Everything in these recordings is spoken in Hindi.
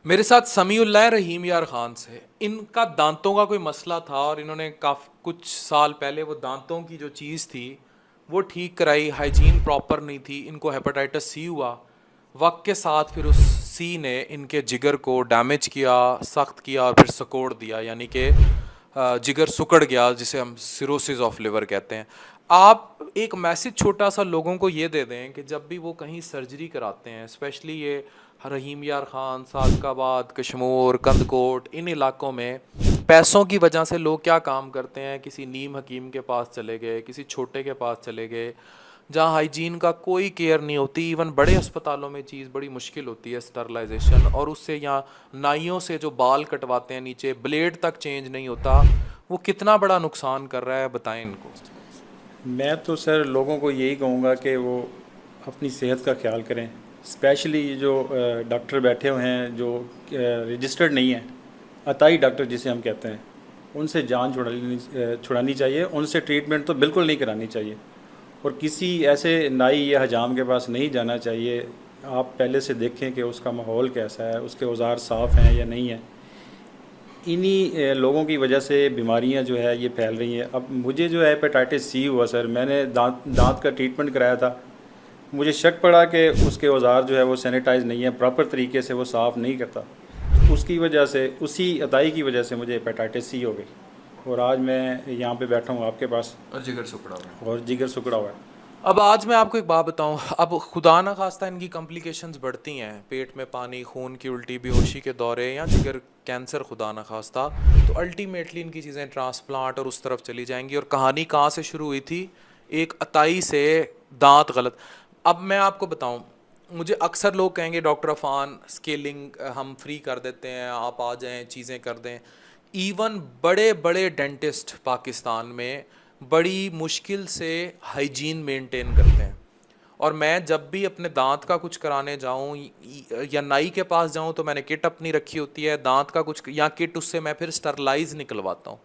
मेरे साथ समीउल्लाह रहीम यार खान से इनका दांतों का कोई मसला था और इन्होंने काफ़ी कुछ साल पहले वो दांतों की जो चीज़ थी वो ठीक कराई। हाइजीन प्रॉपर नहीं थी, इनको हेपेटाइटिस सी हुआ। वक्त के साथ फिर उस सी ने इनके जिगर को डैमेज किया, सख्त किया और फिर सकोड़ दिया, यानी कि जिगर सिकुड़ गया, जिसे हम सिरोसिस ऑफ लिवर कहते हैं। आप एक मैसेज छोटा सा लोगों को ये दे दें कि जब भी वो कहीं सर्जरी कराते हैं, स्पेशली ये रहीम यार ख़ान, सादकाबाद, कशमोर, कंदकोट, इन इलाकों में पैसों की वजह से लोग क्या काम करते हैं, किसी नीम हकीम के पास चले गए, किसी छोटे के पास चले गए, जहाँ हाइजीन का कोई केयर नहीं होती। इवन बड़े अस्पतालों में चीज़ बड़ी मुश्किल होती है स्टरलाइजेशन, और उससे यहाँ नाइयों से जो बाल कटवाते हैं नीचे ब्लेड तक चेंज नहीं होता, वो कितना बड़ा नुकसान कर रहा है, बताएं इनको। मैं तो सर लोगों को यही कहूँगा कि वो अपनी सेहत का ख्याल करें। स्पेशली जो डॉक्टर बैठे हुए हैं जो रजिस्टर्ड नहीं हैं, अताई डॉक्टर जिसे हम कहते हैं, उनसे जान छुड़ानी चाहिए। उनसे ट्रीटमेंट तो बिल्कुल नहीं करानी चाहिए, और किसी ऐसे नाई या हजाम के पास नहीं जाना चाहिए। आप पहले से देखें कि उसका माहौल कैसा है, उसके औजार साफ़ हैं या नहीं है। इन्हीं लोगों की वजह से बीमारियां जो है ये फैल रही हैं। अब मुझे जो है हेपेटाइटिस सी हुआ सर, मैंने दांत दांत का ट्रीटमेंट कराया था। मुझे शक पड़ा कि उसके औजार जो है वो सैनिटाइज नहीं है, प्रॉपर तरीके से वो साफ़ नहीं करता। तो उसकी वजह से, उसी अदाई की वजह से मुझे हेपेटाइटिस सी हो गई, और आज मैं यहाँ पे बैठा हूँ आपके पास, और जिगर सिकुड़ा हुआ है। और जिगर सिकुड़ा हुआ है। अब आज मैं आपको एक बात बताऊं, अब खुदा ना खास्ता इनकी कॉम्प्लिकेशंस बढ़ती हैं, पेट में पानी, खून की उल्टी, बेहोशी के दौरे, या जिगर कैंसर खुदा ना खास्ता, तो अल्टीमेटली इनकी चीज़ें ट्रांसप्लांट और उस तरफ चली जाएंगी। और कहानी कहाँ से शुरू हुई थी? एक अताई से दांत गलत। अब मैं आपको बताऊं, मुझे अक्सर लोग कहेंगे डॉक्टर अफान स्केलिंग हम फ्री कर देते हैं, आप आ जाएं चीज़ें कर दें। इवन बड़े बड़े डेंटिस्ट पाकिस्तान में बड़ी मुश्किल से हाइजीन मेंटेन करते हैं। और मैं जब भी अपने दांत का कुछ कराने जाऊं या नाई के पास जाऊं, तो मैंने किट अपनी रखी होती है, दांत का कुछ या किट, उससे मैं फिर स्टरलाइज निकलवाता हूं,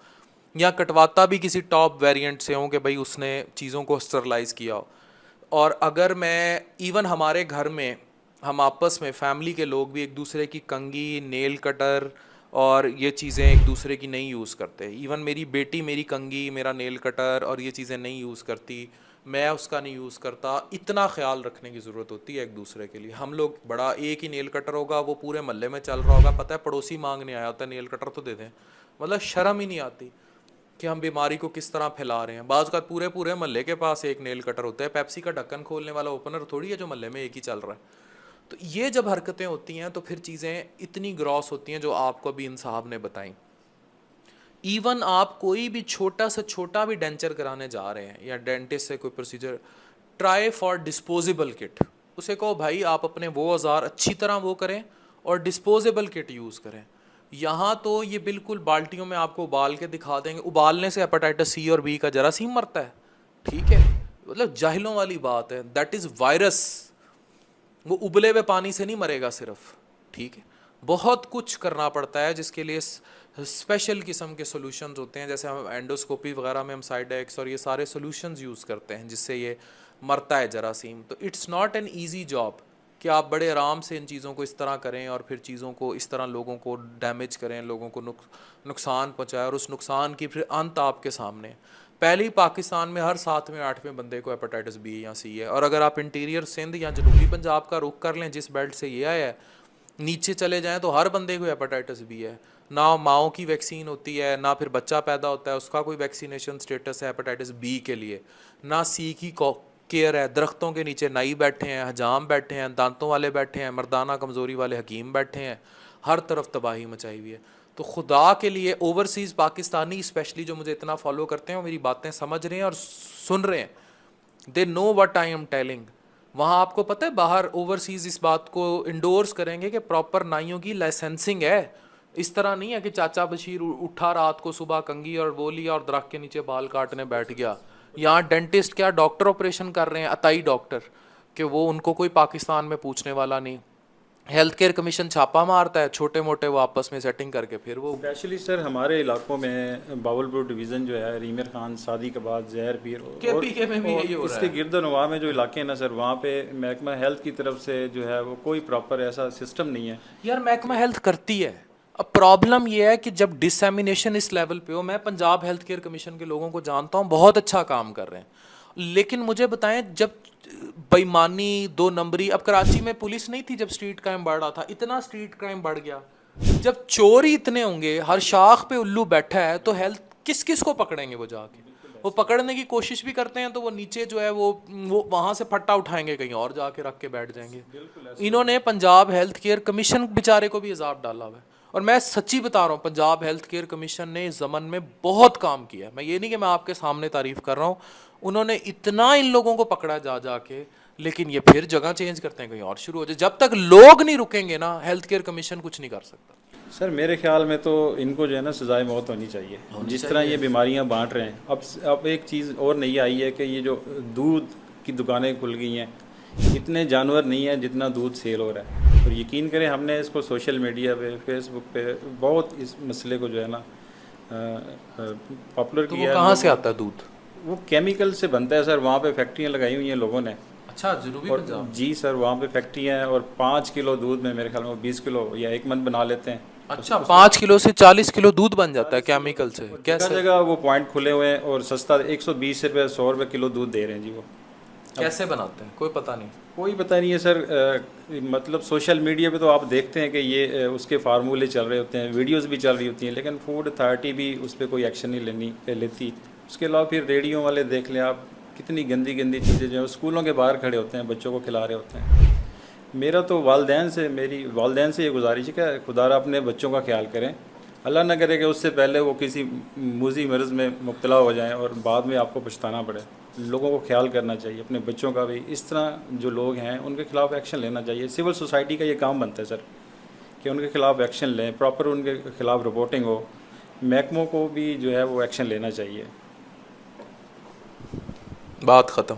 या कटवाता भी किसी टॉप वेरिएंट से हूं कि भाई उसने चीज़ों को स्टरलाइज किया हो। और अगर मैं इवन हमारे घर में हम आपस में फैमिली के लोग भी एक दूसरे की कंघी, नेल कटर और ये चीज़ें एक दूसरे की नहीं यूज़ करते। इवन मेरी बेटी मेरी कंघी, मेरा नेल कटर और ये चीज़ें नहीं यूज़ करती, मैं उसका नहीं यूज़ करता। इतना ख्याल रखने की ज़रूरत होती है एक दूसरे के लिए। हम लोग बड़ा, एक ही नेल कटर होगा, वो पूरे मोहल्ले में चल रहा होगा, पता है पड़ोसी मांगने आया होता है नेल कटर तो दे दें। मतलब शर्म ही नहीं आती कि हम बीमारी को किस तरह फैला रहे हैं। बाज़ का पूरे पूरे मोहल्ले के पास एक नेल कटर होता है, पेप्सी का ढक्कन खोलने वाला ओपनर थोड़ी है जो मोहल्ले में एक ही चल रहा है। तो ये जब हरकतें होती हैं तो फिर चीज़ें इतनी ग्रॉस होती हैं जो आपको भी इन साहब ने बताई। इवन आप कोई भी छोटा से छोटा भी डेंचर कराने जा रहे हैं या डेंटिस्ट से कोई procedure, try for disposable kit. उसे कहो भाई आप अपने वो औजार अच्छी तरह वो करें और डिस्पोजेबल किट यूज़ करें। यहाँ तो ये बिल्कुल बाल्टियों में आपको उबाल के दिखा देंगे। उबालने से हेपेटाइटिस सी और बी का जरासीम मरता है, ठीक है? मतलब जाहिलों वाली बात है, दैट इज़ वायरस। वो उबले हुए पानी से नहीं मरेगा सिर्फ, ठीक है? बहुत कुछ करना पड़ता है जिसके लिए स्पेशल किस्म के सॉल्यूशंस होते हैं, जैसे हम एंडोस्कोपी वगैरह में हम साइडेक्स और ये सारे सॉल्यूशंस यूज़ करते हैं जिससे ये मरता है जरासीम। तो it's not an easy job कि आप बड़े आराम से इन चीज़ों को इस तरह करें और फिर चीज़ों को इस तरह लोगों को डैमेज करें, लोगों को नुकसान पहुँचाएं, और उस नुकसान की फिर अंत आपके सामने है। पहले ही पाकिस्तान में हर 7वें 8वें बंदे को हेपेटाइटिस बी या सी है। और अगर आप इंटीरियर सिंध या जनूबी पंजाब का रुख कर लें, जिस बेल्ट से ये आया है, नीचे चले जाएं तो हर बंदे को हेपेटाइटिस बी है। ना माओ की वैक्सीन होती है, ना फिर बच्चा पैदा होता है उसका कोई वैक्सीनेशन स्टेटस है हेपेटाइटिस बी के लिए, ना सी की केयर है। दरख्तों के नीचे नाई बैठे हैं, हजाम बैठे हैं, दांतों वाले बैठे हैं, मर्दाना कमज़ोरी वाले हकीम बैठे हैं, हर तरफ तबाही मचाई हुई है। तो खुदा के लिए ओवरसीज़ पाकिस्तानी स्पेशली जो मुझे इतना फॉलो करते हैं, वो मेरी बातें समझ रहे हैं और सुन रहे हैं। They know what I am telling. वहाँ आपको पता है बाहर ओवरसीज़ इस बात को इंडोर्स करेंगे कि प्रॉपर नाइयों की लाइसेंसिंग है। इस तरह नहीं है कि चाचा बशीर उठा रात को सुबह कंघी और वो लिया और दरख्त के नीचे बाल काटने बैठ गया। यहाँ डेंटिस्ट क्या डॉक्टर ऑपरेशन कर रहे हैं, अताई डॉक्टर, कि वो उनको कोई पाकिस्तान में पूछने वाला नहीं। हेल्थ केयर कमीशन छापा मारता है, छोटे मोटे वो आपस में सेटिंग करके फिर वो स्पेशली सर हमारे इलाकों में बावलपुर डिवीज़न जो है, रीमिर खान, सादी के बाद जहर पीर KPK में भी यही हो रहा इसके है। गिरदनवा में जो इलाके हैं ना सर, वहाँ पे महकमा हेल्थ की तरफ से जो है वो कोई प्रॉपर ऐसा सिस्टम नहीं है। यार महकमा हेल्थ करती है। अब प्रॉब्लम ये है कि जब डिसएमिनेशन इस लेवल पे हो, मैं पंजाब हेल्थ केयर कमीशन के लोगों को जानता हूँ, बहुत अच्छा काम कर रहे हैं, लेकिन मुझे बताएं जब बेईमानी, दो नंबरी, अब कराची में पुलिस नहीं थी जब स्ट्रीट क्राइम बढ़ रहा था, इतना स्ट्रीट क्राइम बढ़ गया। जब चोर ही इतने होंगे, हर शाख पे उल्लू बैठा है, तो हेल्थ किस किस को पकड़ेंगे वो जाके? वो पकड़ने की कोशिश भी करते हैं तो वो नीचे जो है वो वहां से फट्टा उठाएंगे, कहीं और जाके रख के बैठ जाएंगे। इन्होंने पंजाब हेल्थ केयर कमीशन बेचारे को भी इजाब डाला हुआ है। और मैं सच्ची बता रहा हूँ, पंजाब हेल्थ केयर कमीशन ने इस जमन में बहुत काम किया है। मैं ये नहीं कि मैं आपके सामने तारीफ कर रहा हूँ, उन्होंने इतना इन लोगों को पकड़ा जा जाके, लेकिन ये फिर जगह चेंज करते हैं, कहीं और शुरू हो जाए। जब तक लोग नहीं रुकेंगे ना, हेल्थ केयर कमीशन कुछ नहीं कर सकता। सर मेरे ख्याल में तो इनको जो है ना सजाए मौत होनी चाहिए, जिस तरह ये बीमारियां बांट रहे हैं। अब एक चीज़ और नई आई है कि ये जो दूध की दुकानें खुल गई हैं, इतने जानवर नहीं हैं जितना दूध सेल हो रहा है। और यकीन करें, हमने इसको सोशल मीडिया पे, फेसबुक पे बहुत इस मसले को जो है ना पॉपुलर तो किया वो है। कहाँ से आता है दूध? वो केमिकल से बनता है सर, वहाँ पे फैक्ट्रियाँ लगाई हुई हैं लोगों ने। अच्छा, जनूबी और पंजाब? जी सर, वहाँ पे फैक्ट्रियाँ हैं, और 5 किलो दूध में मेरे ख्याल में वो 20 किलो या 1 मन बना लेते हैं। अच्छा, 5 किलो से 40 किलो दूध बन जाता है केमिकल से? जगह कैसे? जगह वो पॉइंट खुले हुए हैं, और सस्ता 120 रुपये 100 रुपये किलो दूध दे रहे हैं जी वो। कैसे बनाते हैं कोई पता नहीं। कोई पता नहीं है सर। मतलब सोशल मीडिया पे तो आप देखते हैं कि ये उसके फार्मूले चल रहे होते हैं, वीडियोस भी चल रही होती हैं, लेकिन फूड अथॉरिटी भी उस पर कोई एक्शन नहीं लेती। उसके अलावा फिर रेडियो वाले देख लें आप, कितनी गंदी गंदी चीज़ें जो है स्कूलों के बाहर खड़े होते हैं, बच्चों को खिला रहे होते हैं। मेरी वालदैन से ये गुजारिश है कि खुदारा अपने बच्चों का ख्याल करें। अल्लाह ना करे कि उससे पहले वो किसी मूजी मर्ज़ में मुब्तला हो जाएं और बाद में आपको पछताना पड़े। लोगों को ख्याल करना चाहिए, अपने बच्चों का भी। इस तरह जो लोग हैं उनके खिलाफ़ एक्शन लेना चाहिए। सिविल सोसाइटी का ये काम बनता है सर कि उनके खिलाफ़ एक्शन लें, प्रॉपर उनके खिलाफ़ रिपोर्टिंग हो। महकमों को भी जो है वो एक्शन लेना चाहिए। बात ख़त्म।